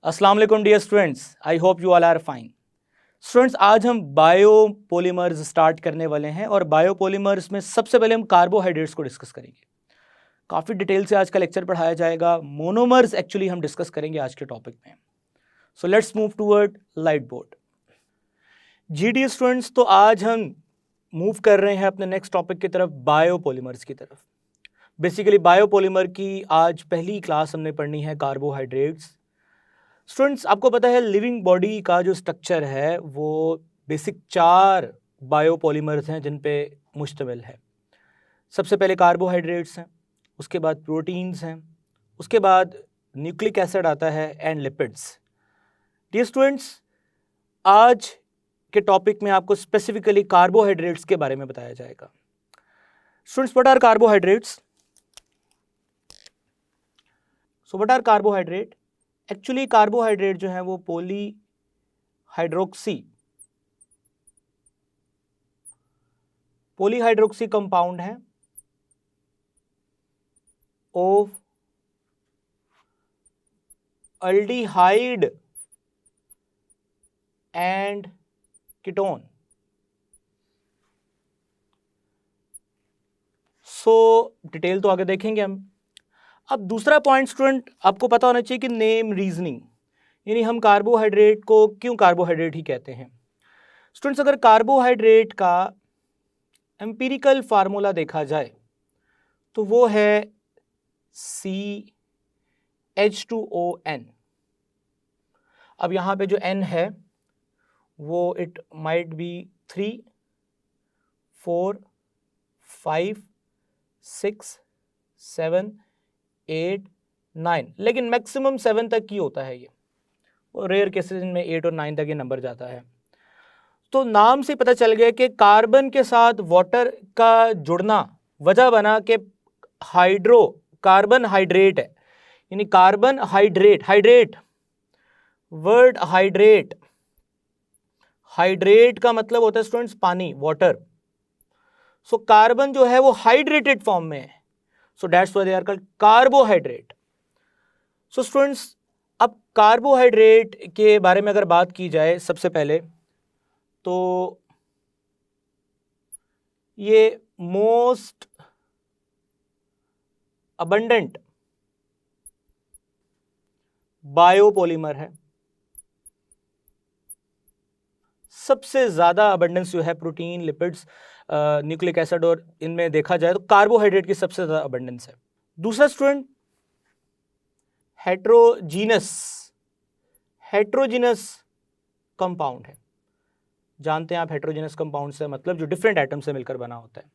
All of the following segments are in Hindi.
अस्सलाम वालेकुम dear students, I hope you all are fine. Students, आज हम बायोपॉलीमर्स स्टार्ट करने वाले हैं और बायोपॉलीमर्स में सबसे पहले हम कार्बोहाइड्रेट्स को डिस्कस करेंगे। काफ़ी डिटेल से आज का लेक्चर पढ़ाया जाएगा। मोनोमर्स एक्चुअली हम डिस्कस करेंगे आज के टॉपिक में। So let's move toward light board. जी डियर स्टूडेंट्स, तो आज हम मूव कर रहे हैं अपने नेक्स्ट टॉपिक की तरफ, बायोपॉलीमर्स की तरफ। बेसिकली बायोपॉलीमर की आज पहली क्लास हमने पढ़नी है कार्बोहाइड्रेट्स। स्टूडेंट्स, आपको पता है लिविंग बॉडी का जो स्ट्रक्चर है वो बेसिक 4 बायोपॉलीमर्स हैं जिन पे मुश्तमिल है। सबसे पहले कार्बोहाइड्रेट्स हैं, उसके बाद प्रोटीन्स हैं, उसके बाद न्यूक्लिक एसिड आता है एंड लिपिड्स। डियर स्टूडेंट्स, आज के टॉपिक में आपको स्पेसिफिकली कार्बोहाइड्रेट्स के बारे में बताया जाएगा। Students, what are carbohydrates? So what are carbohydrate? Actually carbohydrate जो है वो पॉलीहाइड्रोक्सी कंपाउंड है of aldehyde and ketone. So detail तो आगे देखेंगे हम। अब दूसरा पॉइंट स्टूडेंट, आपको पता होना चाहिए कि नेम रीजनिंग, यानी हम कार्बोहाइड्रेट को क्यों कार्बोहाइड्रेट ही कहते हैं। स्टूडेंट्स, अगर कार्बोहाइड्रेट का एम्पिरिकल फार्मूला देखा जाए तो वो है CH2ON। अब यहाँ पे जो N है वो इट माइट बी 3, 4, 5, 6, 7, 8, 9, लेकिन मैक्सिमम 7 तक ही होता है ये, और रेयर केसेस में 8 और 9 तक ये नंबर जाता है। तो नाम से पता चल गया कि कार्बन के साथ वाटर का जुड़ना वजह बना कि कार्बन हाइड्रेट है, यानी कार्बन हाइड्रेट वर्ड हाइड्रेट का मतलब होता है स्टूडेंट्स पानी, वाटर। सो कार्बन जो है वो हाइड्रेटेड फॉर्म में है, so that's why they are called carbohydrate. So students, अब कार्बोहाइड्रेट के बारे में अगर बात की जाए सबसे पहले तो ये मोस्ट अबंडेंट बायोपॉलीमर है। सबसे ज्यादा अबंडेंस जो है प्रोटीन, लिपिड्स, न्यूक्लिक एसिड और इनमें देखा जाए तो कार्बोहाइड्रेट की सबसे ज्यादा अबंडेंस है। दूसरा स्टूडेंट, हेट्रोजीनस कंपाउंड है। जानते हैं आप हेट्रोजीनस कंपाउंड से मतलब जो डिफरेंट एटम से मिलकर बना होता है।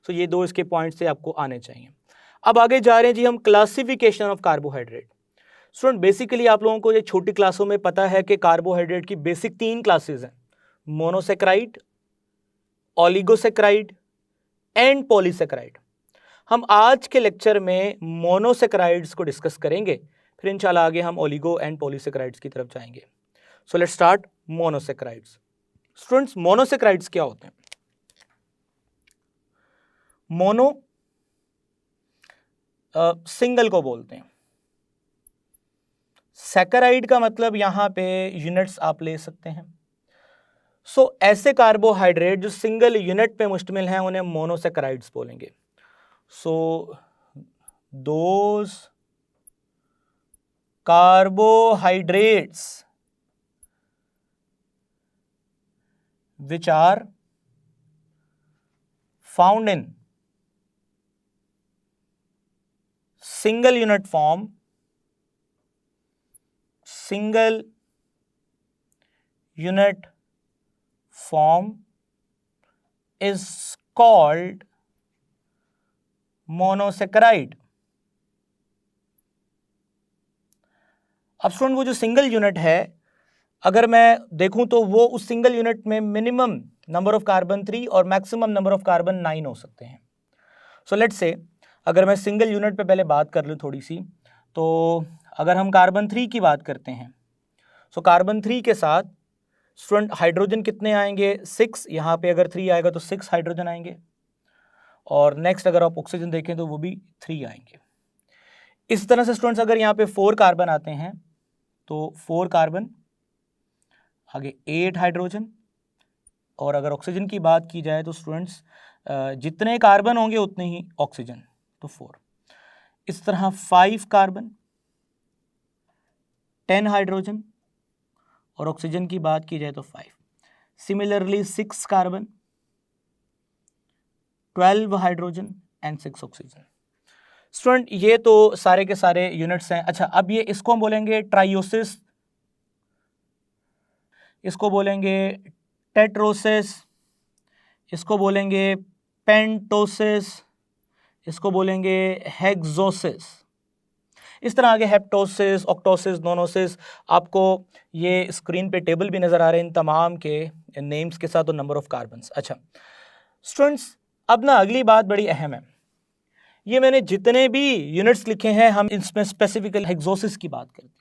सो ये दो इसके पॉइंट्स से आपको आने चाहिए। अब आगे जा रहे हैं जी हम classification of carbohydrate. Student, basically आप लोगों को ये छोटी क्लासों में पता है कि कार्बोहाइड्रेट की बेसिक 3 क्लासेस हैं, मोनोसेक्राइड, ओलिगोसेक्राइड एंड पॉलीसेक्राइड। हम आज के लेक्चर में मोनोसेक्राइड्स को डिस्कस करेंगे, फिर इंशाल्लाह आगे हम ओलिगो एंड पॉलीसेक्राइड्स की तरफ जाएंगे। So let's start monosaccharides. Students, monosaccharides क्या होते हैं? मोनो सिंगल को बोलते हैं। सैकराइड का मतलब यहां पे यूनिट्स आप ले सकते हैं। सो ऐसे कार्बोहाइड्रेट जो सिंगल यूनिट पे मुश्तमिल हैं उन्हें मोनोसेक्राइड्स बोलेंगे। So those carbohydrates which are found in single unit form is called monosaccharide। अब स्टूडेंट, वो जो सिंगल यूनिट है अगर मैं देखूं तो वो उस सिंगल यूनिट में मिनिमम नंबर ऑफ कार्बन 3 और मैक्सिमम नंबर ऑफ कार्बन 9 हो सकते हैं। सो लेट्स से अगर मैं सिंगल यूनिट पे पहले बात कर लूँ थोड़ी सी, तो अगर हम कार्बन 3 की बात करते हैं, सो कार्बन 3 के साथ स्टूडेंट हाइड्रोजन कितने आएंगे? 6। यहाँ पे अगर 3 आएगा तो 6 हाइड्रोजन आएंगे, और नेक्स्ट अगर आप ऑक्सीजन देखें तो वो भी 3 आएंगे। इस तरह से स्टूडेंट्स अगर यहाँ पे 4 कार्बन आते हैं तो 4 कार्बन, आगे 8 हाइड्रोजन, और अगर ऑक्सीजन की बात की जाए तो स्टूडेंट्स जितने कार्बन होंगे उतने ही ऑक्सीजन, तो 4। इस तरह 5 कार्बन, 10 हाइड्रोजन, और ऑक्सीजन की बात की जाए तो 5। Similarly 6 carbon, 12 hydrogen and 6 oxygen. Student ये तो सारे के सारे यूनिट्स हैं। अच्छा, अब ये इसको हम बोलेंगे ट्राइयोसिस, इसको बोलेंगे टेट्रोसिस, इसको बोलेंगे पेंटोसिस, इसको बोलेंगे हेक्सोसिस। इस तरह आगे हेप्टोसिस, ऑक्टोसिस, नोनोसिस, आपको ये स्क्रीन पे टेबल भी नज़र आ रहे हैं इन तमाम के नेम्स के साथ और नंबर ऑफ कार्बन्स। अच्छा स्टूडेंट्स, अब ना अगली बात बड़ी अहम है। ये मैंने जितने भी यूनिट्स लिखे हैं हम इसमें स्पेसिफिकली हेक्सोसिस की बात करते हैं।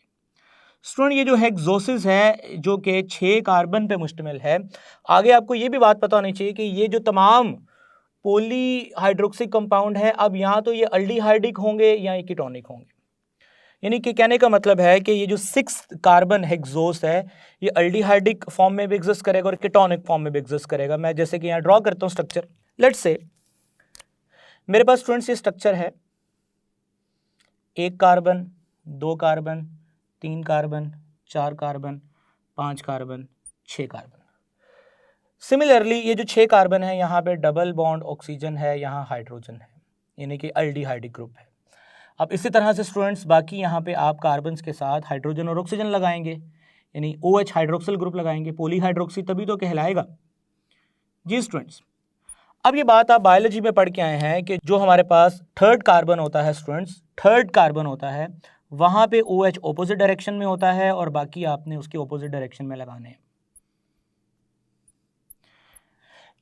स्टूडेंट ये जो हेक्सोसिस है जो कि 6 कार्बन पे मुश्तमिल है, आगे आपको ये भी बात पता होनी चाहिए कि ये जो तमाम पॉली हाइड्रोक्सिक कंपाउंड है, अब यहाँ तो ये अल्डिहाइडिक होंगे या ये कीटोनिक होंगे। यानी कि कहने का मतलब है कि ये जो 6 कार्बन हेक्सोस है ये अल्डिहाइडिक फॉर्म में भी एग्जिस्ट करेगा और कीटोनिक फॉर्म में भी एग्जिस्ट करेगा। मैं जैसे कि यहाँ ड्रॉ करता हूँ स्ट्रक्चर। लेट्स से मेरे पास स्टूडेंट्स ये स्ट्रक्चर है, 1 carbon, 2 carbon, 3 carbon, 4 carbon, 5 carbon, 6 carbon. Similarly ये जो 6 कार्बन है यहाँ पे डबल बॉन्ड ऑक्सीजन है, यहाँ हाइड्रोजन है, यानी कि अल्डिहाइडिक ग्रुप है। अब इसी तरह से स्टूडेंट्स बाकी यहाँ पे आप कार्बन्स के साथ हाइड्रोजन और ऑक्सीजन लगाएंगे, यानी OH हाइड्रोक्सिल ग्रुप लगाएंगे, पॉलीहाइड्रोक्सी तभी तो कहलाएगा। जी स्टूडेंट्स, अब ये बात आप बायोलॉजी में पढ़ के आए हैं कि जो हमारे पास 3rd कार्बन होता है स्टूडेंट्स, 3rd कार्बन होता है, वहाँ पे OH ऑपोजिट डायरेक्शन में होता है और बाकी आपने उसके ऑपोजिट डायरेक्शन में लगाने हैं।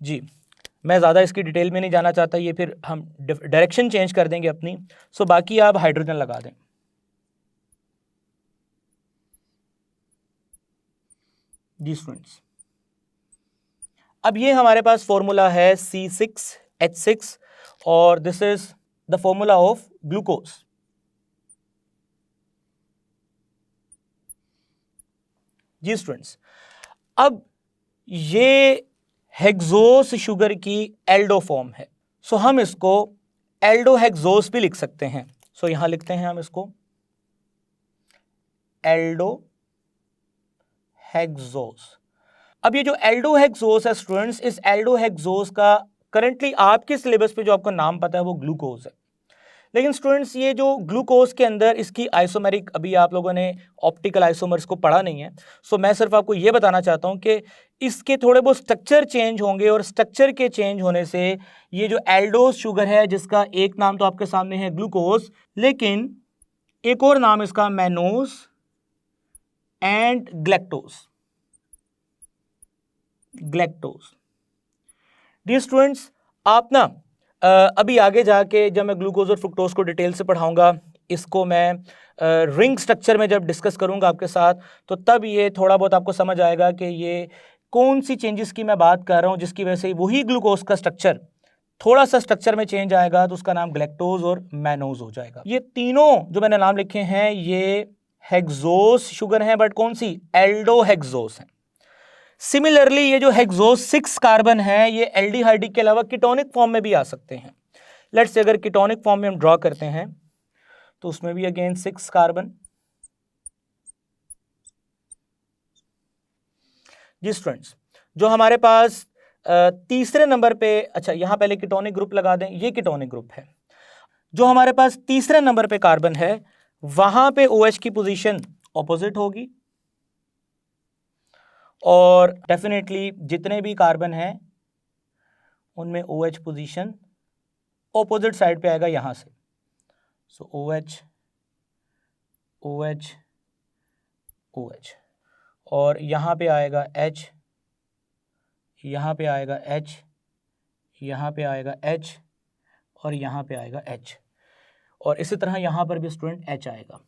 जी मैं ज़्यादा इसकी डिटेल में नहीं जाना चाहता, ये फिर हम डायरेक्शन चेंज कर देंगे अपनी। सो बाकी आप हाइड्रोजन लगा दें। जी स्टूडेंट्स, अब ये हमारे पास फॉर्मूला है C6H6 और this is the formula of glucose. जी स्टूडेंट्स, अब ये हेक्सोस शुगर की एल्डो फॉर्म है, सो हम इसको एल्डोहेक्सोस भी लिख सकते हैं। सो यहां लिखते हैं हम इसको एल्डोहेक्सोस। अब ये जो एल्डोहेक्सोस है स्टूडेंट्स, इस एल्डोहेक्सोस का करंटली आपके सिलेबस पे जो आपको नाम पता है वो ग्लूकोज है। लेकिन स्टूडेंट्स ये जो ग्लूकोज के अंदर इसकी आइसोमेरिक, अभी आप लोगों ने ऑप्टिकल आइसोमर्स को पढ़ा नहीं है, सो मैं सिर्फ आपको ये बताना चाहता हूँ कि इसके थोड़े बहुत स्ट्रक्चर चेंज होंगे और स्ट्रक्चर के चेंज होने से ये जो एल्डोस शुगर है जिसका एक नाम तो आपके सामने है ग्लूकोज, लेकिन एक और नाम इसका mannose and galactose. Dear students, आप ना अभी आगे जाके जब मैं ग्लूकोज और फ्रुक्टोज को डिटेल से पढ़ाऊंगा, इसको मैं रिंग स्ट्रक्चर में जब डिस्कस करूंगा आपके साथ, तो तब ये थोड़ा बहुत आपको समझ आएगा कि ये कौन सी चेंजेस की मैं बात कर रहा हूँ जिसकी वजह से वही ग्लूकोज का स्ट्रक्चर थोड़ा सा स्ट्रक्चर में चेंज आएगा तो उसका नाम ग्लैक्टोज और मैनोज हो जाएगा। ये तीनों जो मैंने नाम लिखे हैं ये हेक्सोस शुगर हैं, बट कौन सी? एल्डोहेक्सोस है। सिमिलरली ये जो हेक्सोस 6 कार्बन है ये एल्डिहाइडिक के अलावा कीटोनिक फॉर्म में भी आ सकते हैं। लेट्स से अगर कीटोनिक फॉर्म में हम ड्रॉ करते हैं तो उसमें भी अगेन 6 कार्बन। जी स्टूडेंट्स, जो हमारे पास तीसरे नंबर पे, अच्छा यहां पहले कीटोनिक ग्रुप लगा दें, ये कीटोनिक ग्रुप है। जो हमारे पास तीसरे नंबर पे कार्बन है वहां पे OH की पोजीशन ऑपोजिट होगी और डेफिनेटली जितने भी कार्बन हैं उनमें OH पोजीशन ऑपोजिट साइड पे आएगा यहां से। सो OH OH OH और यहां पे आएगा H, यहां पे आएगा H, यहां पे आएगा H और यहां पे आएगा H और इसी तरह यहां पर भी स्टूडेंट H आएगा।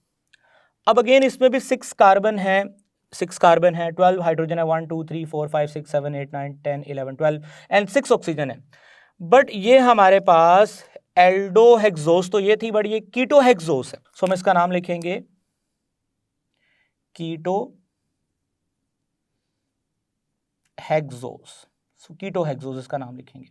अब अगेन इसमें भी 6 कार्बन है, 6 कार्बन है, 12 हाइड्रोजन है, 1 2 3 4 5 6 7 8 9 10 11 12 एंड 6 ऑक्सीजन है। बट ये हमारे पास एल्डोहेक्सोस तो ये थी, बट ये कीटोहेक्सोस है। सो हम इसका नाम लिखेंगे कीटो हेक्सोस, कीटो हेक्सोस इसका नाम लिखेंगे।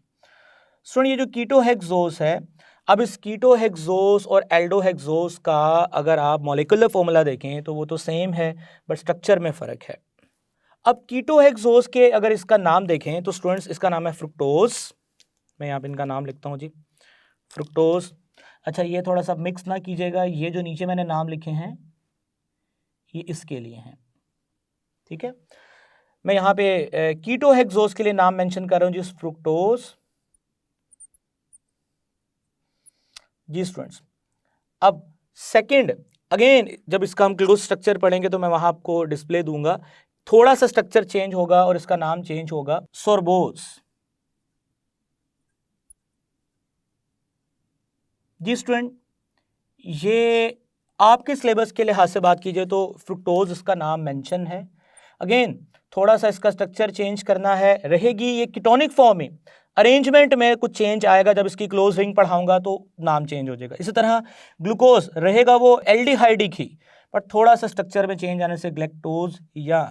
स्टूडेंट ये जो कीटो हेक्सोस है, अब इस कीटो हेक्सोस और एल्डो हेक्सोस का अगर आप मॉलिक्यूलर फॉर्मूला देखें तो वो तो सेम है, बट स्ट्रक्चर में फ़र्क है। अब कीटो हेक्सोस के अगर इसका नाम देखें तो स्टूडेंट्स इसका नाम है फ्रुक्टोज। मैं यहाँ पे इनका नाम लिखता हूँ जी, फ्रुक्टोज। अच्छा ये थोड़ा सा मिक्स ना कीजिएगा, ये जो नीचे मैंने नाम लिखे हैं ये इसके लिए हैं, ठीक है। मैं यहाँ पे कीटो हेक्सोस के लिए नाम मेंशन कर रहा हूँ जी, फ्रुक्टोज जी स्टूडेंट्स। अब सेकंड, अगेन जब इसका हम क्लोज स्ट्रक्चर पढ़ेंगे तो मैं वहां आपको डिस्प्ले दूंगा, थोड़ा सा स्ट्रक्चर चेंज होगा और इसका नाम चेंज होगा सोरबोज जी स्टूडेंट। ये आपके सिलेबस के लिहाज से बात कीजिए तो फ्रुक्टोज इसका नाम मेंशन है। अगेन थोड़ा सा इसका स्ट्रक्चर चेंज करना है, रहेगी ये कीटोनिक फॉर्म में, अरेंजमेंट में कुछ चेंज आएगा, जब इसकी क्लोज रिंग पढ़ाऊंगा तो नाम चेंज हो जाएगा। इसी तरह ग्लूकोज रहेगा वो एल्डिहाइडिक ही, बट थोड़ा सा स्ट्रक्चर में चेंज आने से ग्लैक्टोज या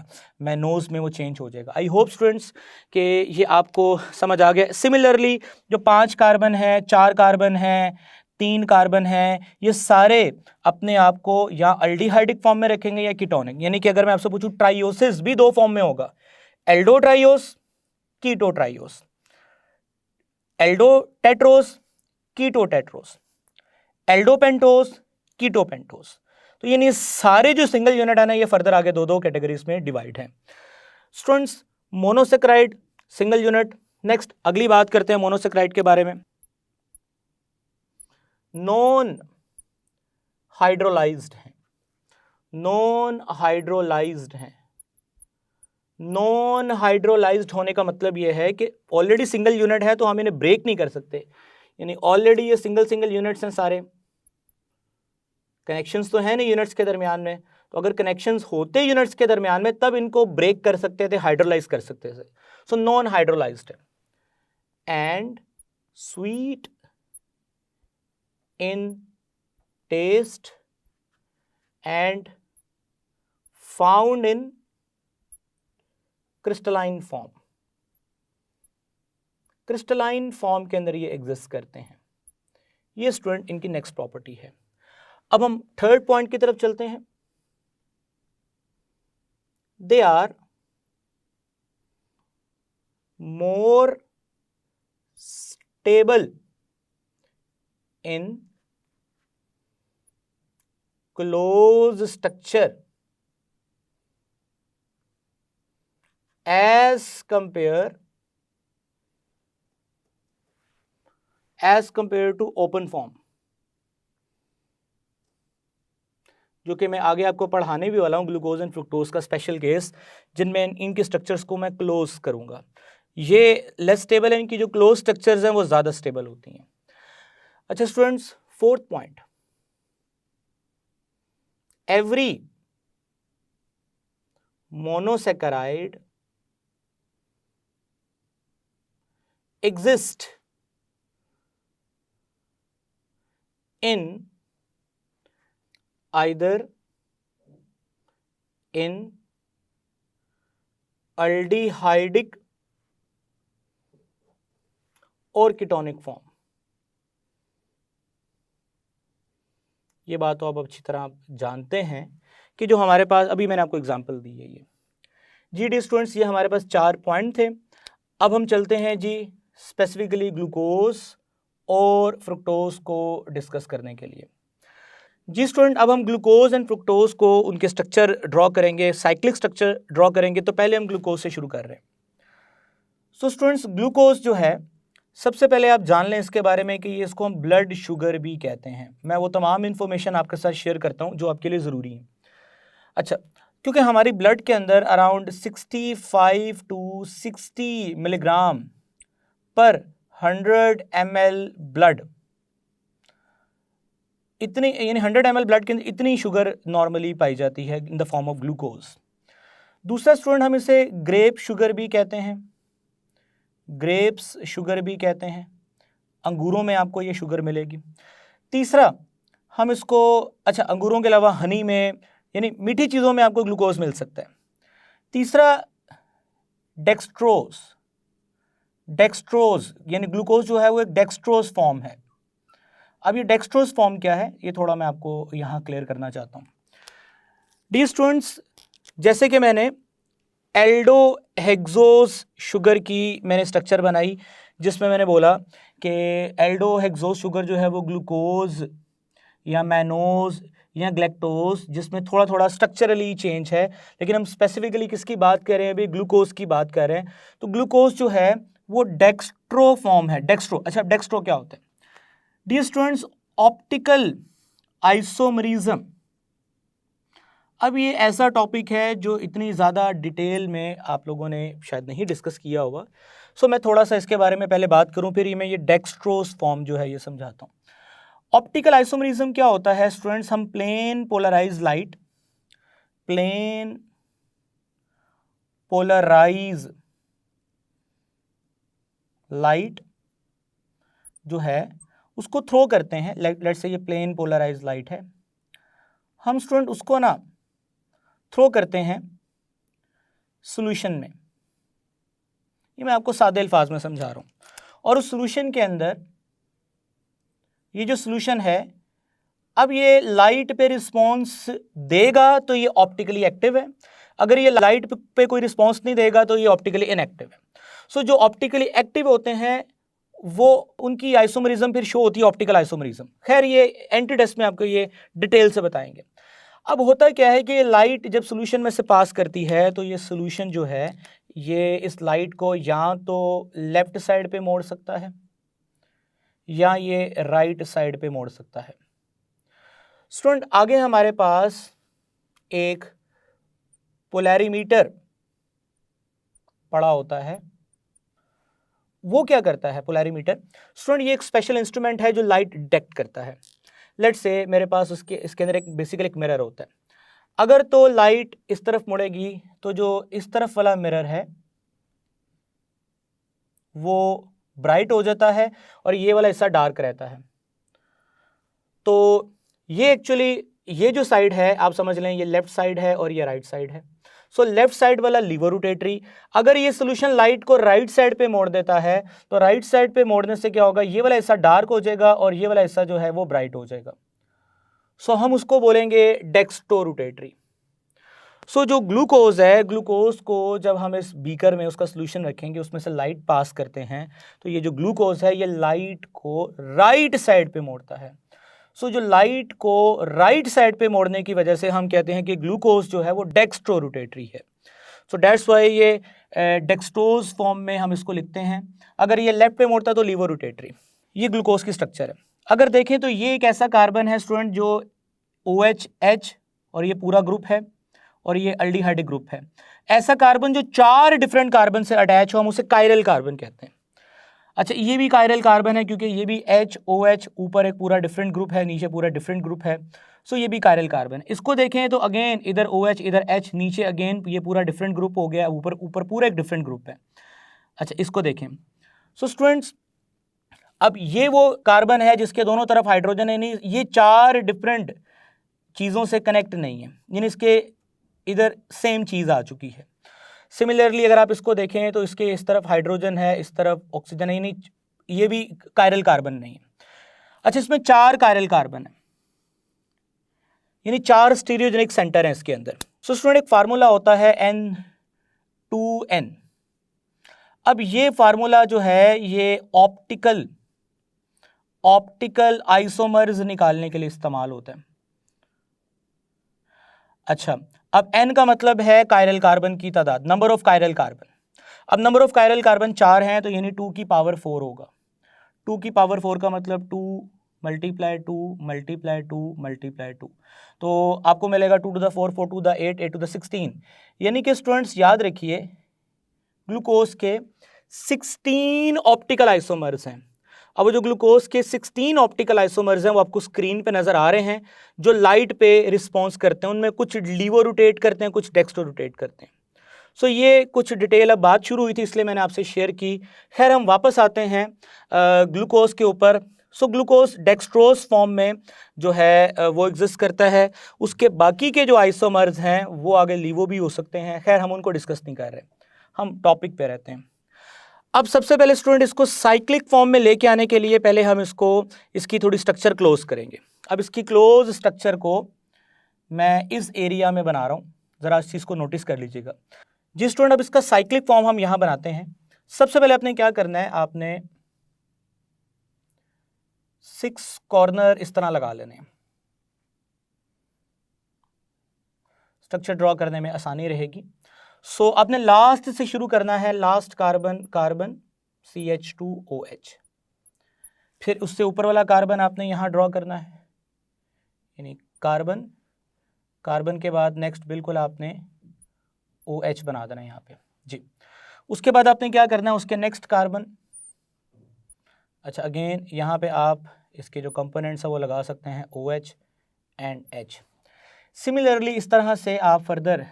मैनोज में वो चेंज हो जाएगा। आई होप स्टूडेंट्स कि ये आपको समझ आ गया। सिमिलरली जो 5 कार्बन है, 4 कार्बन है, 3 कार्बन है, ये सारे अपने आप को या अल्डिहाइडिक फॉर्म में रखेंगे या कीटोनिक, यानी कि अगर मैं आपसे पूछूं ट्राइओसिस भी 2 फॉर्म में होगा, एल्डोट्राइओस, कीटोट्राइओस, एल्डोटेट्रोस, कीटोटेट्रोस, एल्डोपेंटोस, कीटोपेंटोस। तो यानी सारे जो सिंगल यूनिट है ना, ये फर्दर आगे 2 कैटेगरीज में डिवाइड है। Students monosaccharide single unit. Next अगली बात करते हैं मोनोसेक्राइड के बारे में। नॉन हाइड्रोलाइज्ड है, नॉन हाइड्रोलाइज्ड है। नॉन हाइड्रोलाइज्ड होने का मतलब यह है कि ऑलरेडी सिंगल यूनिट है तो हम इन्हें ब्रेक नहीं कर सकते, यानी ऑलरेडी ये सिंगल यूनिट्स हैं, सारे कनेक्शंस तो हैं नहीं यूनिट्स के दरमियान में, तो अगर कनेक्शंस होते यूनिट्स के दरमियान में तब इनको ब्रेक कर सकते थे, हाइड्रोलाइज कर सकते थे। सो नॉन हाइड्रोलाइज्ड है and sweet in taste and found in crystalline form. Crystalline form के अंदर ये एग्जिस्ट करते हैं। ये स्टूडेंट इनकी नेक्स्ट प्रॉपर्टी है। अब हम थर्ड पॉइंट की तरफ चलते हैं। They are more stable in close structure as compared to open form, जो कि मैं आगे आपको पढ़ाने भी वाला हूं, ग्लूकोज एंड फ्रुक्टोज का स्पेशल केस, जिनमें इनके स्ट्रक्चर्स को मैं क्लोज करूंगा। ये लेस स्टेबल है, इनकी जो क्लोज स्ट्रक्चर्स हैं वो ज्यादा स्टेबल होती हैं। अच्छा students, fourth point, every monosaccharide exist in either in aldehydic और कीटोनिक फॉर्म। ये बात तो आप अच्छी तरह आप जानते हैं कि जो हमारे पास, अभी मैंने आपको एग्जांपल दी है, ये जी डी स्टूडेंट्स, ये हमारे पास 4 पॉइंट थे। अब हम चलते हैं जी स्पेसिफिकली ग्लूकोज और फ्रुक्टोज को डिस्कस करने के लिए। जी स्टूडेंट, अब हम ग्लूकोज एंड फ्रुक्टोज को उनके स्ट्रक्चर ड्रॉ करेंगे, साइक्लिक स्ट्रक्चर ड्रॉ करेंगे। तो पहले हम ग्लूकोज से शुरू कर रहे हैं। सो स्टूडेंट्स, ग्लूकोज जो है, सबसे पहले आप जान लें इसके बारे में कि ये इसको हम ब्लड शुगर भी कहते हैं। मैं वो तमाम इन्फॉर्मेशन आपके साथ शेयर करता हूँ जो आपके लिए ज़रूरी है। अच्छा, क्योंकि हमारी ब्लड के अंदर अराउंड 65 to 60 मिलीग्राम पर 100 ml ब्लड, इतनी यानी 100 ml ब्लड के अंदर इतनी शुगर नॉर्मली पाई जाती है in the form of glucose. दूसरा स्टूडेंट, हम इसे ग्रेप शुगर भी कहते हैं, ग्रेप्स शुगर भी कहते हैं, अंगूरों में आपको ये शुगर मिलेगी। तीसरा हम इसको, अच्छा अंगूरों के अलावा हनी में, यानी मीठी चीज़ों में आपको ग्लूकोज मिल सकता है। तीसरा डेक्सट्रोज, डेक्सट्रोज यानी ग्लूकोज जो है वो एक डेक्सट्रोज फॉर्म है। अब ये डेक्सट्रोज फॉर्म क्या है ये थोड़ा मैं आपको यहाँ क्लियर करना चाहता हूँ। डी स्टूडेंट्स, जैसे कि मैंने एल्डोहेक्सोज शुगर की मैंने स्ट्रक्चर बनाई, जिसमें मैंने बोला कि एल्डोहेक्सोज शुगर जो है वो ग्लूकोज या मैनोज या ग्लैक्टोज, जिसमें थोड़ा थोड़ा स्ट्रक्चरली चेंज है, लेकिन हम स्पेसिफिकली किसकी बात कर रहे हैं अभी, ग्लूकोज की बात कर रहे हैं। तो ग्लूकोज जो है वो डेक्स्ट्रो फॉर्म है। डेक्स्ट्रो, अच्छा डेक्स्ट्रो क्या होता है? Dear students, optical isomerism. अब ये ऐसा टॉपिक है जो इतनी ज़्यादा डिटेल में आप लोगों ने शायद नहीं डिस्कस किया होगा, सो मैं थोड़ा सा इसके बारे में पहले बात करूं, फिर मैं ये डेक्स्ट्रोज फॉर्म जो है ये समझाता हूँ। ऑप्टिकल आइसोमरिज्म क्या होता है स्टूडेंट्स? हम प्लेन पोलराइज लाइट जो है उसको थ्रो करते हैं। लेट्स से ये प्लेन पोलराइज लाइट है, हम स्टूडेंट उसको ना थ्रो करते हैं सॉल्यूशन में। ये मैं आपको सादे अल्फाज में समझा रहा हूँ। और उस सॉल्यूशन के अंदर ये जो सॉल्यूशन है, अब ये लाइट पे रिस्पॉन्स देगा तो ये ऑप्टिकली एक्टिव है, अगर ये लाइट पे कोई रिस्पॉन्स नहीं देगा तो ये ऑप्टिकली इनएक्टिव है। सो जो ऑप्टिकली एक्टिव होते हैं वो उनकी आइसोमरिज्म फिर शो होती है ऑप्टिकल आइसोमरिज्म। खैर ये एंटी टेस्ट में आपको ये डिटेल से बताएंगे। अब होता क्या है कि लाइट जब सॉल्यूशन में से पास करती है तो ये सॉल्यूशन जो है ये इस लाइट को या तो लेफ्ट साइड पे मोड़ सकता है या ये राइट साइड पे मोड़ सकता है। स्टूडेंट, आगे हमारे पास एक पोलैरीमीटर पड़ा होता है। वो क्या करता है पोलैरीमीटर? स्टूडेंट, ये एक स्पेशल इंस्ट्रूमेंट है जो लाइट डिटेक्ट करता है। लेट्स से मेरे पास इसके अंदर एक बेसिकली एक मिरर होता है। अगर तो लाइट इस तरफ मुड़ेगी तो जो इस तरफ वाला मिरर है वो ब्राइट हो जाता है और ये वाला हिस्सा डार्क रहता है। तो ये एक्चुअली ये जो साइड है आप समझ लें ये लेफ्ट साइड है और ये राइट साइड है। सो लेफ्ट साइड वाला लीवर रोटेटरी, अगर ये सोल्यूशन लाइट को राइट साइड पे मोड़ देता है तो राइट साइड पे मोड़ने से क्या होगा, ये वाला हिस्सा डार्क हो जाएगा और ये वाला हिस्सा जो है वो ब्राइट हो जाएगा। सो हम उसको बोलेंगे डेक्स्टो रोटेटरी। सो जो ग्लूकोज है, ग्लूकोज को जब हम इस बीकर में उसका सोल्यूशन रखेंगे उसमें से लाइट पास करते हैं तो ये जो ग्लूकोज है ये लाइट को राइट साइड पे मोड़ता है। सो जो लाइट को राइट साइड पे मोड़ने की वजह से हम कहते हैं कि ग्लूकोज जो है वो डेक्स्ट्रो रोटेटरी है। सो दैट्स वाई ये डेक्स्ट्रोज फॉर्म में हम इसको लिखते हैं। अगर ये लेफ्ट पे मोड़ता तो लीवर रोटेटरी। ये ग्लूकोज की स्ट्रक्चर है। अगर देखें तो ये एक ऐसा कार्बन है स्टूडेंट जो OH और ये पूरा ग्रुप है और ये अल्डिहाइड ग्रुप है। ऐसा कार्बन जो 4 डिफरेंट कार्बन से अटैच हो हम उसे कायरल कार्बन कहते हैं। अच्छा, ये भी कायरल कार्बन है क्योंकि ये भी OH ऊपर एक पूरा डिफरेंट ग्रुप है, नीचे पूरा डिफरेंट ग्रुप है। सो ये भी कायरल कार्बन है। इसको देखें तो अगेन इधर OH इधर H, नीचे अगेन ये पूरा डिफरेंट ग्रुप हो गया, ऊपर पूरा एक डिफरेंट ग्रुप है। अच्छा, इसको देखें। सो स्टूडेंट्स, अब ये वो कार्बन है जिसके दोनों तरफ हाइड्रोजन है, नहीं ये 4 डिफरेंट चीज़ों से कनेक्ट नहीं है, यानी इसके इधर सेम चीज़ आ चुकी है। सिमिलरली अगर आप इसको देखें तो इसके इस तरफ हाइड्रोजन है, इस तरफ ऑक्सीजन है, नहीं ये भी कायरल कार्बन नहीं है। अच्छा, इसमें 4 कायरल कार्बन है, यानी 4 स्टीरियोजेनिक सेंटर हैं इसके अंदर। सो स्टूडेंट, एक फार्मूला होता है N2N। अब ये फार्मूला जो है ये ऑप्टिकल आइसोमर्स निकालने के लिए इस्तेमाल होता है। अच्छा, अब N का मतलब है कायरल कार्बन की तादाद, नंबर ऑफ कायरल कार्बन। अब नंबर ऑफ कायरल कार्बन 4 हैं तो यानी 2 की पावर 4 होगा। 2 की पावर 4 का मतलब 2 मल्टीप्लाई 2 मल्टीप्लाई 2 मल्टीप्लाई 2, तो आपको मिलेगा 2 to the 4, 4 to the 8, 8 to the 16। यानी कि स्टूडेंट्स याद रखिए ग्लूकोज के 16 ऑप्टिकल आइसोमर्स हैं। अब जो ग्लूकोज के 16 ऑप्टिकल आइसोमर्स हैं वो आपको स्क्रीन पे नज़र आ रहे हैं, जो लाइट पे रिस्पॉन्स करते हैं। उनमें कुछ लीवो रोटेट करते हैं, कुछ डेक्स्ट्रो रोटेट करते हैं। सो ये कुछ डिटेल, अब बात शुरू हुई थी इसलिए मैंने आपसे शेयर की। खैर हम वापस आते हैं ग्लूकोज के ऊपर। सो ग्लूकोज डेक्सट्रोज फॉर्म में जो है वो एग्जिस्ट करता है। उसके बाकी के जो आइसोमर्स हैं वो आगे लीवो भी हो सकते हैं, खैर हम उनको डिस्कस नहीं कर रहे, हम टॉपिक पे रहते हैं। अब सबसे पहले स्टूडेंट इसको साइक्लिक फॉर्म में लेके आने के लिए पहले हम इसकी थोड़ी स्ट्रक्चर क्लोज करेंगे। अब इसकी क्लोज स्ट्रक्चर को मैं इस एरिया में बना रहा हूँ, ज़रा इस चीज़ को नोटिस कर लीजिएगा। जी स्टूडेंट, अब इसका साइक्लिक फॉर्म हम यहाँ बनाते हैं। सबसे पहले आपने क्या करना है, आपने 6 कॉर्नर इस तरह लगा लेने हैं, स्ट्रक्चर ड्रॉ करने में आसानी रहेगी। सो आपने लास्ट से शुरू करना है, लास्ट कार्बन कार्बन CH2OH, फिर उससे ऊपर वाला कार्बन आपने यहाँ ड्रॉ करना है, यानी कार्बन, कार्बन के बाद नेक्स्ट बिल्कुल आपने OH बना देना है यहाँ पे जी। उसके बाद आपने क्या करना है, उसके नेक्स्ट कार्बन, अच्छा अगेन यहाँ पे आप इसके जो कंपोनेंट्स है वो लगा सकते हैं OH एंड H। सिमिलरली इस तरह से आप फर्दर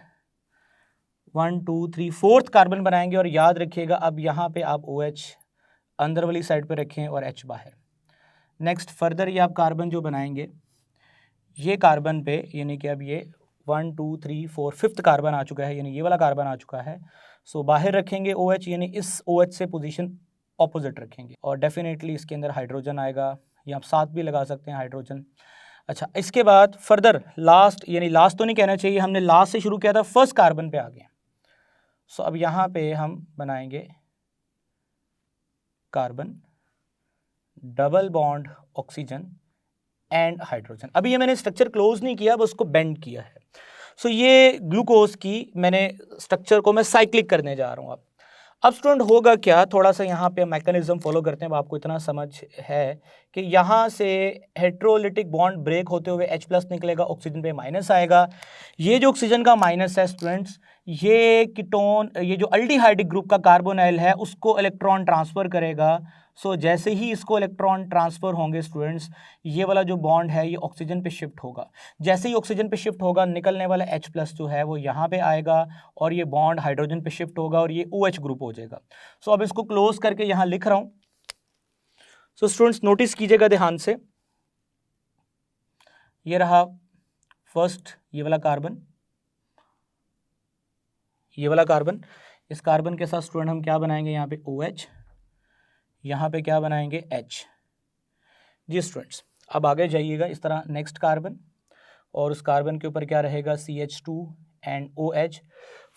1 2 3 4th कार्बन बनाएंगे, और याद रखिएगा अब यहाँ पे आप OH अंदर वाली साइड पे रखें और H बाहर। नेक्स्ट फर्दर ये आप कार्बन जो बनाएंगे ये कार्बन पे, यानी कि अब ये 1 2 3 4 5th कार्बन आ चुका है, यानी ये वाला कार्बन आ चुका है। सो बाहर रखेंगे OH, यानी इस OH से पोजीशन ऑपोजिट रखेंगे, और डेफिनेटली इसके अंदर हाइड्रोजन आएगा, या आप साथ भी लगा सकते हैं हाइड्रोजन। अच्छा, इसके बाद फर्दर लास्ट, यानी लास्ट तो नहीं कहना चाहिए, हमने लास्ट से शुरू किया था, फर्स्ट कार्बन पे आ गए। सो अब यहाँ पे हम बनाएंगे carbon, double bond oxygen and hydrogen. अभी ये मैंने स्ट्रक्चर क्लोज नहीं किया, बस उसको बेंड किया है। सो ये ग्लूकोज की मैंने स्ट्रक्चर को मैं साइक्लिक करने जा रहा हूँ। अब स्टूडेंट होगा क्या, थोड़ा सा यहाँ पे मैकेनिज्म फॉलो करते हैं। अब आपको इतना समझ है कि यहाँ से हेट्रोलिटिक बॉन्ड ब्रेक होते हुए H+ निकलेगा, ऑक्सीजन पे माइनस आएगा। ये जो ऑक्सीजन का माइनस है स्टूडेंट्स, ये कीटोन, ये जो अल्डिहाइडिक ग्रुप का कार्बोनाइल है उसको इलेक्ट्रॉन ट्रांसफ़र करेगा। सो जैसे ही इसको इलेक्ट्रॉन ट्रांसफ़र होंगे स्टूडेंट्स, ये वाला जो बॉन्ड है ये ऑक्सीजन पे शिफ्ट होगा। जैसे ही ऑक्सीजन पे शिफ्ट होगा, निकलने वाला H+ जो है वो यहाँ पे आएगा, और ये बॉन्ड हाइड्रोजन पे शिफ्ट होगा और ये OH ग्रुप हो जाएगा। सो अब इसको क्लोज करके यहाँ लिख रहा हूँ। सो स्टूडेंट्स नोटिस कीजिएगा ध्यान से, ये रहा फर्स्ट ये वाला कार्बन, ये वाला कार्बन। इस कार्बन के साथ स्टूडेंट हम क्या बनाएंगे, यहाँ पे OH, यहाँ पे क्या बनाएंगे H। जी स्टूडेंट्स, अब आगे जाइएगा इस तरह, नेक्स्ट कार्बन, और उस कार्बन के ऊपर क्या रहेगा CH2 एंड OH।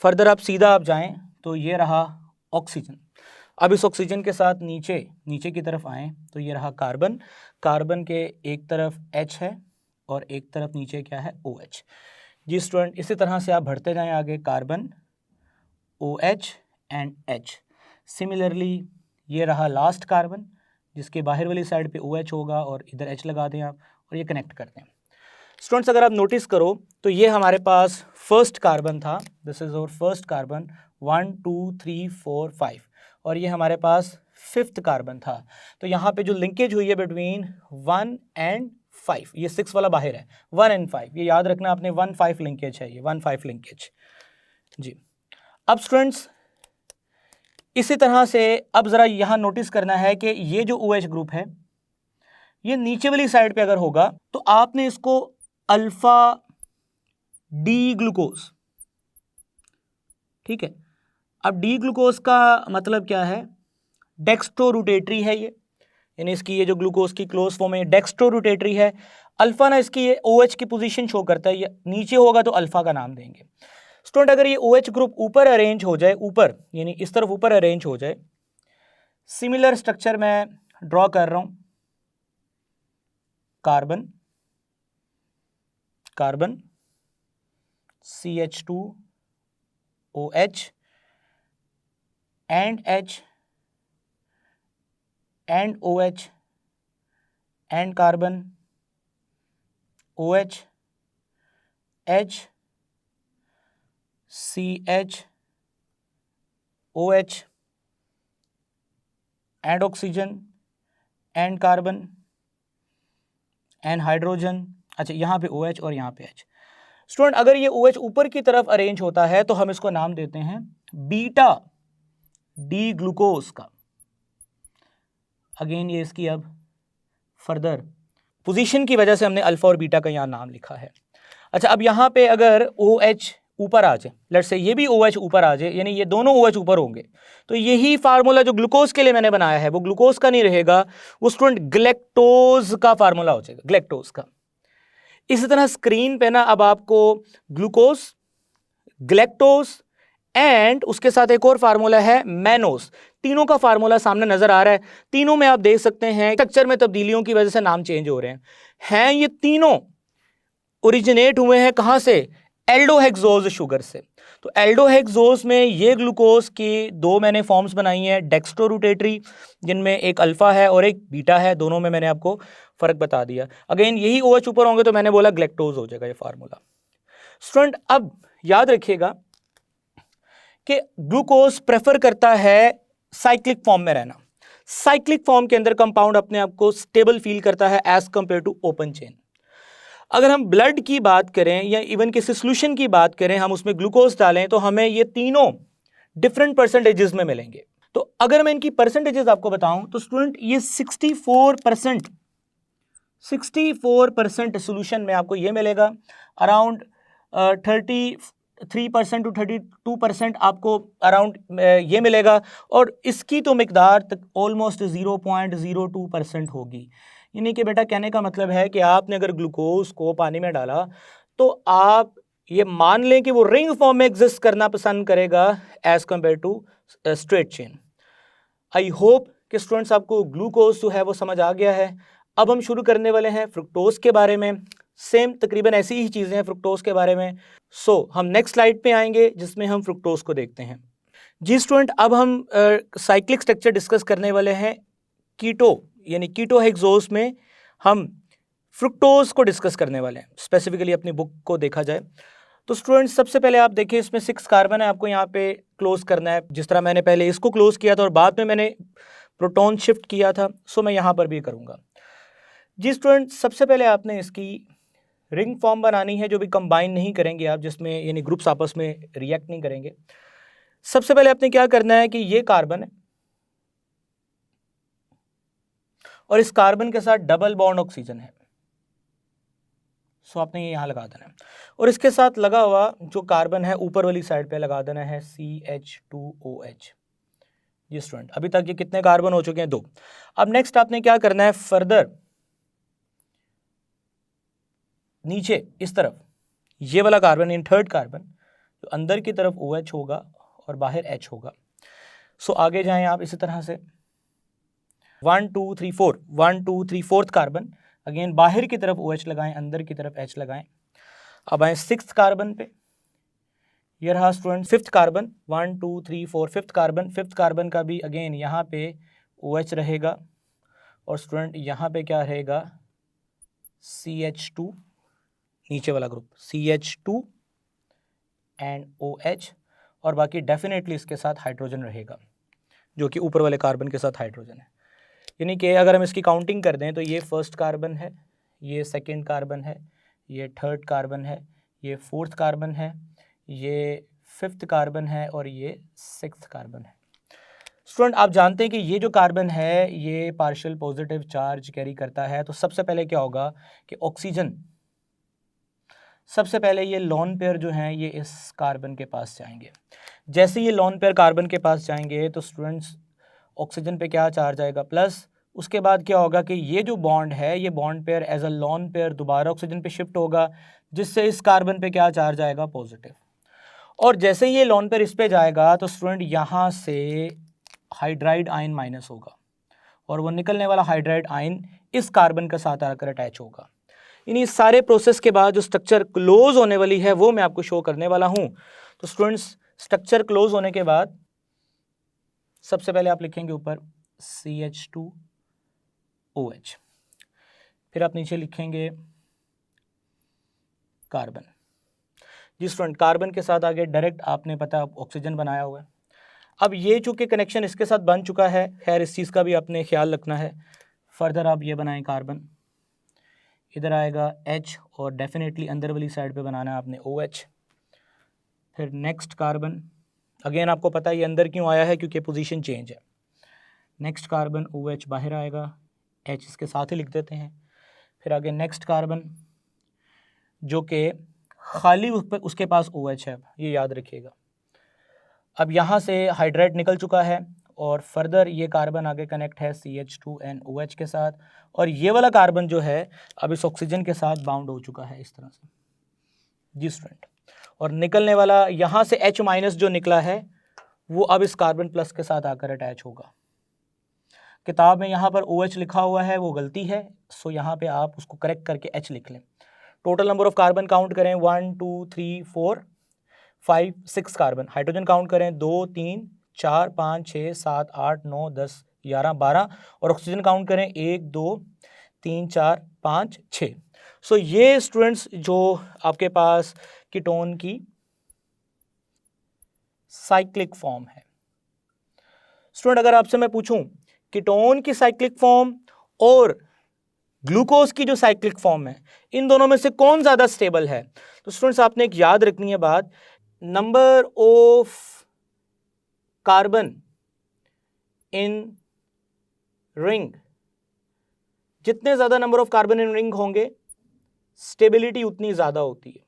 फर्दर आप सीधा आप जाएं तो ये रहा ऑक्सीजन। अब इस ऑक्सीजन के साथ नीचे की तरफ आएँ तो ये रहा कार्बन, कार्बन के एक तरफ H है और एक तरफ नीचे क्या है OH। जी स्टूडेंट, इसी तरह से आप बढ़ते जाएं आगे, carbon, OH and H। Similarly ये रहा लास्ट कार्बन, जिसके बाहर वाली साइड पे OH होगा और इधर H लगा दें आप, और ये कनेक्ट कर दें। स्टूडेंट्स अगर आप नोटिस करो तो ये हमारे पास फर्स्ट कार्बन था, this is our first carbon 1 2 3 4 5, और ये हमारे पास 5th कार्बन था। तो यहाँ पे जो लिंकेज हुई है बिटवीन 1 एंड 5, ये 6 वाला बाहर है, 1 एंड 5, ये याद रखना आपने, 1-5 लिंकेज है, ये 1-5 लिंकेज जी। अब स्टूडेंट्स इसी तरह से अब ज़रा यहाँ नोटिस करना है कि ये जो OH ग्रुप है ये नीचे वाली साइड पे अगर होगा तो आपने इसको अल्फा डी ग्लूकोज, ठीक है। अब डी ग्लूकोज का मतलब क्या है, डेक्स्ट्रो रोटेटरी है ये, यानी इसकी ये जो ग्लूकोज की क्लोज फॉर्म है डेक्स्ट्रो रोटेटरी है। अल्फा ना इसकी ये OH की पोजीशन शो करता है, ये नीचे होगा तो अल्फा का नाम देंगे। स्टूडेंट अगर ये OH ग्रुप ऊपर अरेंज हो जाए, ऊपर यानी इस तरफ ऊपर अरेंज हो जाए, सिमिलर स्ट्रक्चर मैं ड्रॉ कर रहा हूं, carbon, carbon CH2OH and H and OH and carbon OH H CH OH and oxygen and carbon and hydrogen. अच्छा, यहाँ पे OH और यहाँ पे H। स्टूडेंट अगर ये OH ऊपर की तरफ अरेंज होता है तो हम इसको नाम देते हैं बीटा डी ग्लूकोज का। अगेन ये इसकी अब फर्दर पोजीशन की वजह से हमने अल्फा और बीटा का यहाँ नाम लिखा है। अच्छा, अब यहाँ पे अगर OH ऊपर आ जाए, लेट्स से ये भी OH ऊपर आ जाए, यानी ये दोनों OH ऊपर होंगे, तो यही फार्मूला जो ग्लूकोज के लिए मैंने बनाया है वो ग्लूकोज का नहीं रहेगा, वो स्टूडेंट ग्लैक्टोज का फार्मूला हो जाएगा, ग्लैक्टोज का। इसी तरह स्क्रीन पे ना अब आपको ग्लूकोज, ग्लैक्टोज एंड उसके साथ एक और फार्मूला है मैनोस, तीनों का फार्मूला सामने नजर आ रहा है। तीनों में आप देख सकते हैं स्ट्रक्चर में तब्दीलियों की वजह से नाम चेंज हो रहे हैं ये तीनों ओरिजिनेट हुए हैं कहां से? एल्डोहेक्सोज शुगर से। तो एल्डोहेक्सोज में ये ग्लूकोज की दो मैंने फॉर्म्स बनाई हैं, डेक्स्ट्रोरोटेटरी, जिनमें एक अल्फा है और एक बीटा है, दोनों में मैंने आपको फर्क बता दिया। अगेन यही OH ऊपर होंगे तो मैंने बोला ग्लैक्टोज हो जाएगा ये फार्मूला। स्टूडेंट अब याद रखिएगा कि ग्लूकोज प्रेफर करता है साइक्लिक फॉर्म में रहना। साइक्लिक फॉर्म के अंदर कंपाउंड अपने आप को स्टेबल फील करता है as compare to open chain. अगर हम ब्लड की बात करें या इवन किसी सोल्यूशन की बात करें, हम उसमें ग्लूकोज डालें तो हमें ये तीनों डिफरेंट परसेंटेजेस में मिलेंगे। तो अगर मैं इनकी परसेंटेजेस आपको बताऊं तो स्टूडेंट ये 64% सोल्यूशन में आपको ये मिलेगा, अराउंड 33% टू 32% आपको अराउंड ये मिलेगा, और इसकी तो मिकदार तक ऑलमोस्ट 0.02% होगी। यानी कि बेटा कहने का मतलब है कि आपने अगर ग्लूकोज को पानी में डाला तो आप ये मान लें कि वो रिंग फॉर्म में एग्जिस्ट करना पसंद करेगा as compare to straight chain. I hope कि स्टूडेंट्स आपको ग्लूकोज जो है वो समझ आ गया है। अब हम शुरू करने वाले हैं फ्रुक्टोज के बारे में। सेम तकरीबन ऐसी ही चीज़ें हैं फ्रुक्टोज के बारे में। हम नेक्स्ट स्लाइड पे आएंगे जिसमें हम फ्रुक्टोज को देखते हैं। जी स्टूडेंट, अब हम साइक्लिक स्ट्रक्चर डिस्कस करने वाले हैं कीटो यानी कीटोहेक्सोज में हम फ्रुक्टोज को डिस्कस करने वाले हैं। स्पेसिफिकली अपनी बुक को देखा जाए तो स्टूडेंट्स सबसे पहले आप देखिए इसमें 6 कार्बन है, आपको यहाँ पे क्लोज करना है। जिस तरह मैंने पहले इसको क्लोज किया था और बाद में मैंने प्रोटॉन शिफ्ट किया था, मैं यहाँ पर भी करूँगा। जी स्टूडेंट, सबसे पहले आपने इसकी रिंग फॉर्म बनानी है, जो भी कंबाइन नहीं करेंगे आप, जिसमें यानी ग्रुप्स आपस में रिएक्ट नहीं करेंगे। सबसे पहले आपने क्या करना है कि ये कार्बन है और इस कार्बन के साथ डबल बॉन्ड ऑक्सीजन है, आपने ये यहाँ लगा देना है। और इसके साथ लगा हुआ जो कार्बन है ऊपर वाली साइड पे लगा देना है CH2OH। जी स्टूडेंट, अभी तक ये कितने कार्बन हो चुके हैं? 2। अब नेक्स्ट आपने क्या करना है, फर्दर नीचे इस तरफ ये वाला कार्बन इन थर्ड कार्बन, तो अंदर की तरफ OH होगा और बाहर H होगा। आगे जाएं आप इसी तरह से 1 2 3 4 1 2 3 4th कार्बन, अगेन बाहर की तरफ OH लगाएं, अंदर की तरफ H लगाएं। अब आए 6th कार्बन पे, ये रहा student 5th carbon, 1 2 3 4 5th carbon. 5th carbon का भी अगेन यहाँ पे OH रहेगा और स्टूडेंट यहाँ पे क्या रहेगा, CH2, नीचे वाला ग्रुप CH2 एंड OH, और बाकी डेफिनेटली इसके साथ हाइड्रोजन रहेगा जो कि ऊपर वाले कार्बन के साथ हाइड्रोजन है। यानी कि अगर हम इसकी काउंटिंग कर दें तो ये फर्स्ट कार्बन है, ये सेकंड कार्बन है, ये थर्ड कार्बन है, ये फोर्थ कार्बन है, ये फिफ्थ कार्बन है और ये सिक्स्थ कार्बन है। स्टूडेंट, आप जानते हैं कि ये जो कार्बन है ये पार्शियल पॉजिटिव चार्ज कैरी करता है। तो सबसे पहले क्या होगा कि ऑक्सीजन, सबसे पहले ये लोन पेयर जो हैं ये इस कार्बन के पास जाएंगे। जैसे ये लोन पेयर कार्बन के पास जाएंगे तो स्टूडेंट्स ऑक्सीजन पे क्या चार्ज आएगा, प्लस। उसके बाद क्या होगा कि ये जो बॉन्ड है ये bond pair as a lone pair दोबारा ऑक्सीजन पे शिफ्ट होगा, जिससे इस कार्बन पे क्या चार्ज आएगा, पॉजिटिव। और जैसे ये लोन पेयर इस पे जाएगा तो स्टूडेंट यहाँ से हाइड्राइड आयन माइनस होगा और वो निकलने वाला हाइड्राइड आयन इस कार्बन के साथ आकर अटैच होगा। इन इस सारे प्रोसेस के बाद जो स्ट्रक्चर क्लोज होने वाली है वो मैं आपको शो करने वाला हूँ। तो स्टूडेंट्स, स्ट्रक्चर क्लोज होने के बाद सबसे पहले आप लिखेंगे ऊपर CH2OH, फिर आप नीचे लिखेंगे कार्बन। जी स्टूडेंट, कार्बन के साथ आगे डायरेक्ट आपने पता ऑक्सीजन बनाया हुआ है। अब ये चूँकि कनेक्शन इसके साथ बन चुका है, खैर इस चीज़ का भी आपने ख्याल रखना है। फर्दर आप ये बनाएं कार्बन, इधर आएगा H और डेफिनेटली अंदर वाली साइड पे बनाना है आपने OH। फिर नेक्स्ट कार्बन, अगेन आपको पता है ये अंदर क्यों आया है, क्योंकि पोजीशन चेंज है। नेक्स्ट कार्बन OH बाहर आएगा, H इसके साथ ही लिख देते हैं। फिर आगे नेक्स्ट कार्बन जो कि खाली उसके पास OH है, ये याद रखिएगा। अब यहाँ से हाइड्राइड निकल चुका है और फर्दर ये कार्बन आगे कनेक्ट है CH2NOH के साथ, और ये वाला कार्बन जो है अब इस ऑक्सीजन के साथ बाउंड हो चुका है इस तरह से जी स्टूडेंट। और निकलने वाला यहाँ से H- जो निकला है वो अब इस कार्बन प्लस के साथ आकर अटैच होगा। किताब में यहाँ पर OH लिखा हुआ है, वो गलती है, सो यहाँ पे आप उसको करेक्ट करके H लिख लें। Total number of carbon count करें 1 2 3 4 5 6 कार्बन। हाइड्रोजन काउंट करें 2 3 4 5 6 7 8 9 10 11 12, और ऑक्सीजन काउंट करें 1 2 3 4 5 6। सो ये स्टूडेंट्स जो आपके पास कीटोन की साइक्लिक फॉर्म है। स्टूडेंट अगर आपसे मैं पूछूं कीटोन की साइक्लिक फॉर्म और ग्लूकोज की जो साइक्लिक फॉर्म है, इन दोनों में से कौन ज्यादा स्टेबल है, तो स्टूडेंट्स आपने एक याद रखनी है बात, number of carbon in ring, जितने ज्यादा number of carbon in ring होंगे स्टेबिलिटी उतनी ज्यादा होती है।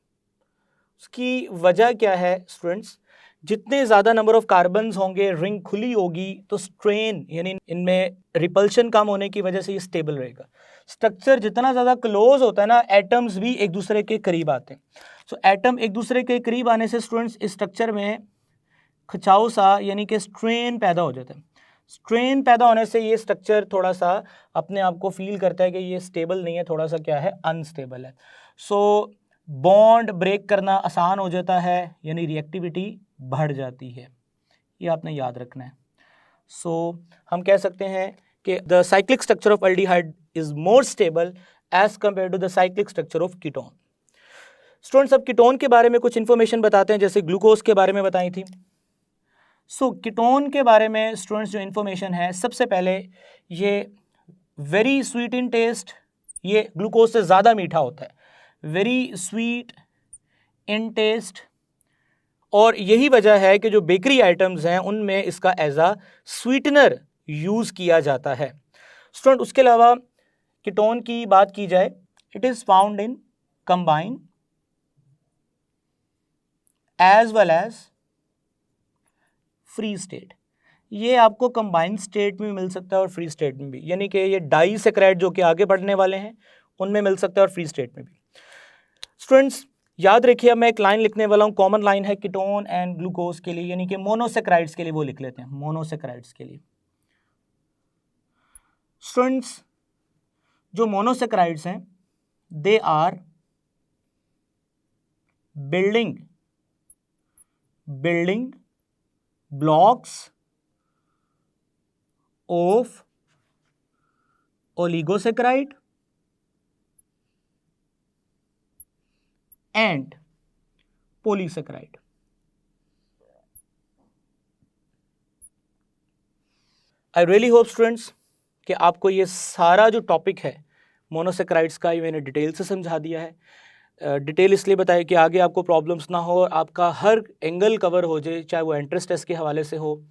उसकी वजह क्या है स्टूडेंट्स, जितने ज़्यादा नंबर ऑफ कार्बन्स होंगे, रिंग खुली होगी, तो स्ट्रेन यानी इनमें रिपल्शन कम होने की वजह से ये स्टेबल रहेगा। स्ट्रक्चर जितना ज़्यादा क्लोज होता है ना, एटम्स भी एक दूसरे के करीब आते हैं। सो एटम एक दूसरे के करीब आने से स्टूडेंट्स इस स्ट्रक्चर में खिंचाव सा यानी कि स्ट्रेन पैदा हो जाता है। स्ट्रेन पैदा होने से ये स्ट्रक्चर थोड़ा सा अपने आप को फील करता है कि ये स्टेबल नहीं है, थोड़ा सा क्या है, अनस्टेबल है। सो बॉन्ड ब्रेक करना आसान हो जाता है, यानी रिएक्टिविटी बढ़ जाती है, ये आपने याद रखना है। सो हम कह सकते हैं कि the cyclic structure of aldehyde is more stable as compare to the cyclic structure of ketone. Students अब कीटोन के बारे में कुछ इंफॉर्मेशन बताते हैं, जैसे ग्लूकोज के बारे में बताई थी। सो कीटोन के बारे में स्टूडेंट्स जो इंफॉर्मेशन है, सबसे पहले ये वेरी स्वीट इन टेस्ट, ये ग्लूकोज से ज़्यादा मीठा होता है, वेरी स्वीट इन टेस्ट, और यही वजह है कि जो बेकरी आइटम्स हैं उनमें इसका एज अ स्वीटनर यूज़ किया जाता है। स्टूडेंट उसके अलावा कीटोन की बात की जाए, it is found in combine as well as free state. ये आपको कंबाइंड स्टेट में मिल सकता है और फ्री स्टेट में भी, यानी कि ये डाइसैकराइड जो कि आगे बढ़ने वाले हैं उनमें मिल सकता है और फ्री स्टेट में भी। स्टूडेंट्स याद रखिए, मैं एक लाइन लिखने वाला हूँ, कॉमन लाइन है कीटोन एंड ग्लूकोज के लिए, यानी कि मोनोसैकराइड्स के लिए वो लिख लेते हैं, मोनोसैकराइड्स के लिए। स्टूडेंट्स जो मोनोसैकराइड्स हैं, they are building blocks of oligosaccharide and polysaccharide. I really hope students कि आपको ये सारा जो टॉपिक है मोनोसैकराइड्स का, ये मैंने डिटेल से समझा दिया है। डिटेल इसलिए बताया कि आगे आपको प्रॉब्लम्स ना हो और आपका हर एंगल कवर हो जाए, चाहे वो एंट्रेंस टेस्ट के हवाले से हो।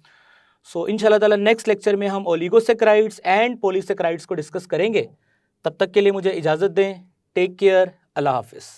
सो इंशाल्लाह ताला नेक्स्ट लेक्चर में हम ओलिगोसैकराइड्स एंड पॉलीसैकराइड्स को डिस्कस करेंगे। तब तक के लिए मुझे इजाज़त दें। टेक केयर, अल्लाह हाफिज़।